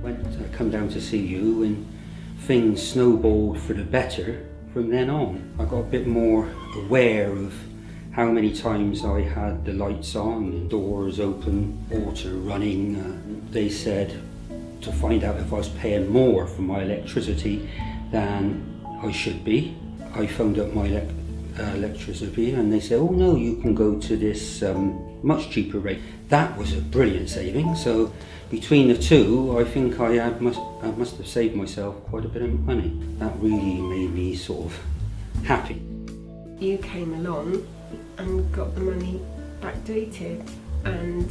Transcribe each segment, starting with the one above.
I come down to see you, and things snowballed for the better from then on. I got a bit more aware of how many times I had the lights on, the doors open, water running. They said to find out if I was paying more for my electricity than I should be. I phoned up my electricity and they said, oh no, you can go to this much cheaper rate. That was a brilliant saving. So between the two, I think I must have saved myself quite a bit of money. That really made me sort of happy. You came along and got the money backdated and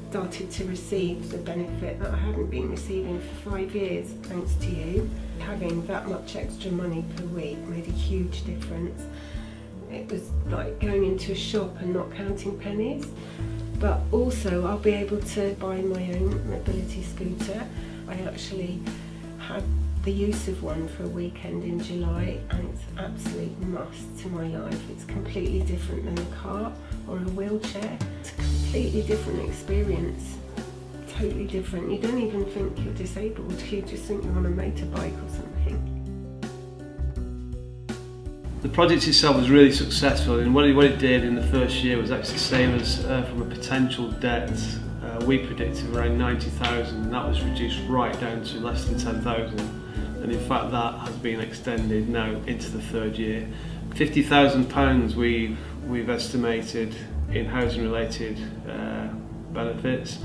started to receive the benefit that I hadn't been receiving for 5 years, thanks to you. Having that much extra money per week made a huge difference. It was like going into a shop and not counting pennies. But also I'll be able to buy my own mobility scooter. I actually had the use of one for a weekend in July and it's an absolute must to my life. It's completely different than a car or a wheelchair. It's a completely different experience, totally different. You don't even think you're disabled, you just think you're on a motorbike or something. The project itself was really successful, and what it did in the first year was actually save us from a potential debt we predicted around 90,000, and that was reduced right down to less than 10,000. And in fact that has been extended now into the third year. £50,000 we've estimated in housing related benefits.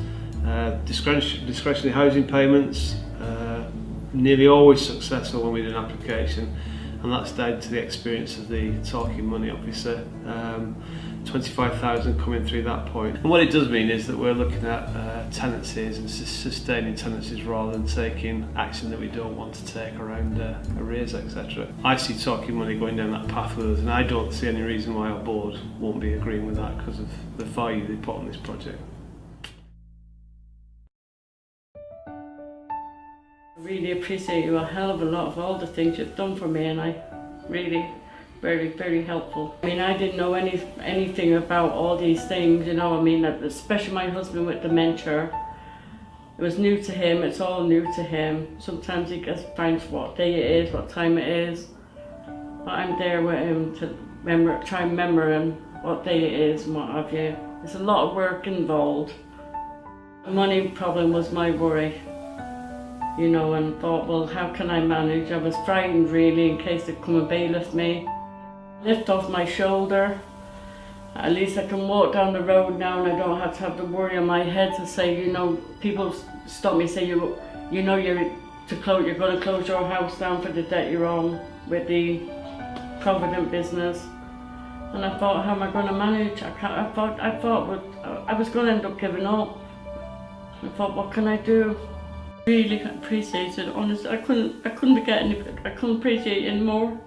Discretionary housing payments, nearly always successful when we do an application, and that's down to the experience of the talking money officer. 25,000 coming through that point. And what it does mean is that we're looking at tenancies and sustaining tenancies rather than taking action that we don't want to take around arrears, etc. I see talking money going down that path with us, and I don't see any reason why our board won't be agreeing with that because of the value they put on this project. I really appreciate you a hell of a lot of all the things you've done for me, and I really very helpful. I mean, I didn't know anything about all these things, you know. I mean, especially my husband with dementia. It was new to him, it's all new to him. Sometimes he just finds what day it is, what time it is. But I'm there with him to try and remember him what day it is and what have you. There's a lot of work involved. The money problem was my worry, you know, and thought, well, how can I manage? I was frightened really in case they'd come and bailiff me. Lift off my shoulder. At least I can walk down the road now and I don't have to have the worry on my head to say, you know, people stop me say, you know you're going to close your house down for the debt you're on with the Provident business. And I thought, how am I going to manage? I thought I was going to end up giving up. I thought, what can I do? Really appreciate it, honestly. I couldn't appreciate it more.